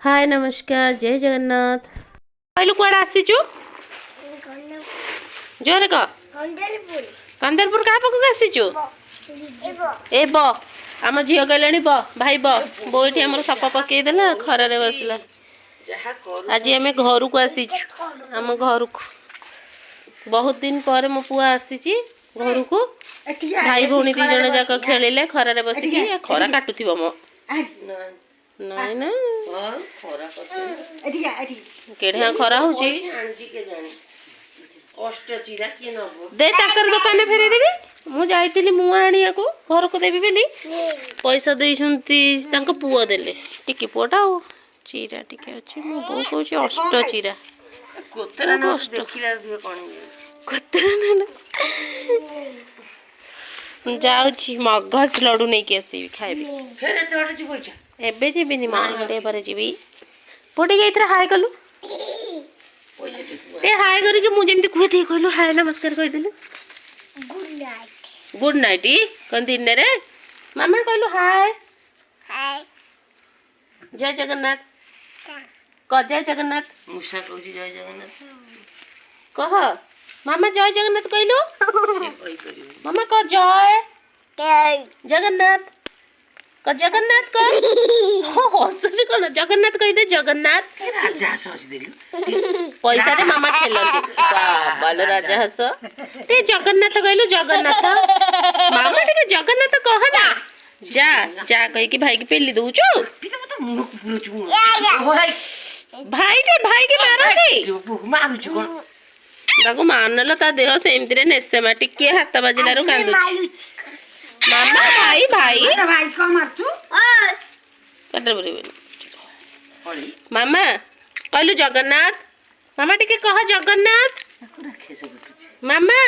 हाय नमस्कार जय जगन्नाथ कहलु कुआडे आसीचु जोरे कह कंदरपुर का पक आसीचु एब आम झील कहलानी ब भाई ब बोईठी आम सप पकई देला खरा रे बसला आज आम घर को आसीचु आम घर को बहुत दिन पर मो पुआ आसी घर को भाई भौणी दी जण जाक खेलिले खरा रे बसिकी खरा काटुथिबो मो नहीं ना केढ़िया खरा होची दे ताकर दुकान फेरे देबी मु जाइतिली मुआ आनिया को घर को देबी बेली पैसा देइछंती तांको पुआ देले टिके पुआटा हो चीरा टिके अछि मु बो कहूची अष्ट चीरा कोतरा न देखिला दियो कोन कोतरा न जाउची मगस लडू नै के आसी खाइबी फेरे तोड़ जी पैसा एबे जीबिनी मांडे पर जीबी पोटी के इथरा हाय कलु ए हाय करी के मु जेमती कुहे थी कहलु हाय नमस्कार कहि देलु गुड नाइट कोन दिन रे मामा कहलु हाय हाय जय जगन्नाथ क जय जगन्नाथ मुसा कहू जय जगन्नाथ कह मामा जय जगन्नाथ कहलु मामा क जय जगन्नाथ क जगन्नाथ क हो हसुची कोन जगन्नाथ कहि दे जगन्नाथ राजा हस दिलु पैसा रे मामा खेलंदी बाबा लो राजा हस ए जगन्नाथ कहलु जगन्नाथ मामा टिके जगन्नाथ कह ना जा जा कहि कि भाई के पेली दउचो भाई के मारो रे ताको मानल ता देह सेमती रे नेसेमा टिके हाथ बाजिलारो कांदुची मामा भाई भाई भाई को मारचू कदर बोली मामा कहलु जगन्नाथ मामा टिके कह जगन्नाथ मामा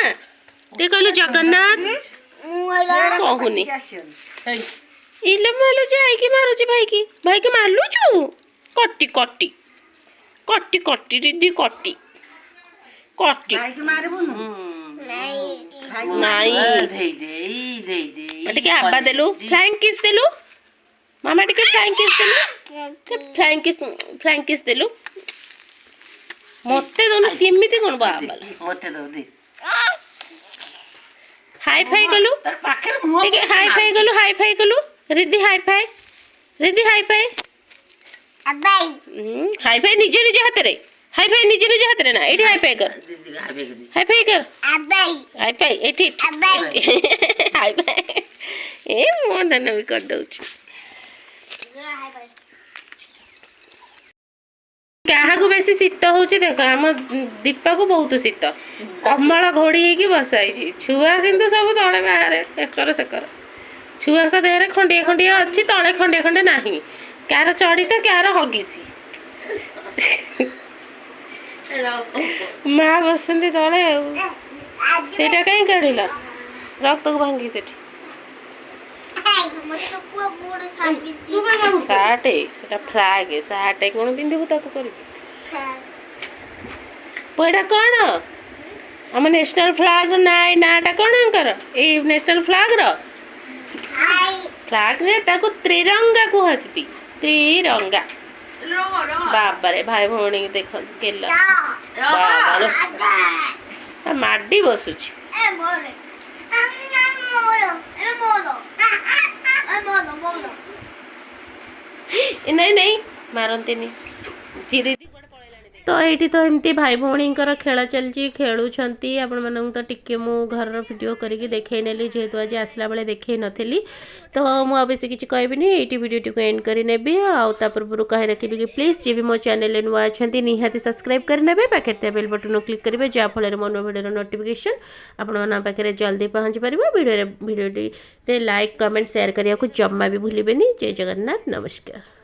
टिके कहलु जगन्नाथ कहूनी इले मालु जाई की मारुची भाई की मारलु छु कट्टी कट्टी कट्टी कट्टी दीदी कट्टी कट्टी भाई की मारबो नहीं टिके आबा देलु फ्लाइंग किस देलु मामा टिके फ्लाइंग किस देलु मते दोनु सिमिति कोन बाबा मते दो दे हाई फाई कलु टिके हाई फाई कलु Riddhi hi fi hi fi निजे निजे हाथ रे हाई फाई निजे निजे हाथ रे ना एडी हाई फाई कर हाई फाई एठी हाई फाई ए मो धन भी कर दउची क्या को बेसी शीत होची देख हम दीपा को बहुत शीत कमल घोड़ी हे की बसाई छुआ किंतु सब तले बाहर एकर सेकर छुआ का देहरे खंडिया खंडिया अच्छी तले खंडिया खंडे नाही क्यार चढ़ी तो क्यार हगिसी माँ बसंती तले सेटा कहीं काढ़िला रख तो भांगी सेठी साटे सेटा फ्लैग है साटे कोन पिंदिबु ताको करी पयडा कोन हम नेशनल फ्लैग नाइ नाटा कोन अंकर ए नेशनल फ्लैग रो फ्लैग रे ताको त्रिरंगा को हचती त्रिरंगा बाबा रे भाई भौणी देख केला बाबा रे माडी बसुची नहीं नहीं मारती धीरे तो ये तो एमती भाई भौणी खेल चलती खेलुंट आपण मानक तो टिके मु घर वीडियो करके देखई नेली जेहेतु आज आसला बेले देखई नथिली तो मुझे बेसी किसी कहबिनी ये वीडियो को एंड कर नेबी आ पूर्व कह रखी कि प्लीज जी भी मो चैनल नुआ अच्छा निहाती सब्सक्राइब करने पाखे बेल बटन क्लिक करेंगे जहाँफल मो वीडियो नोटिफिकेशन आपण पाखे जल्दी पहुँची पार वीडियो लाइक कमेंट शेयर करने को जम्मा भी भूलिए। जय जगन्नाथ नमस्कार।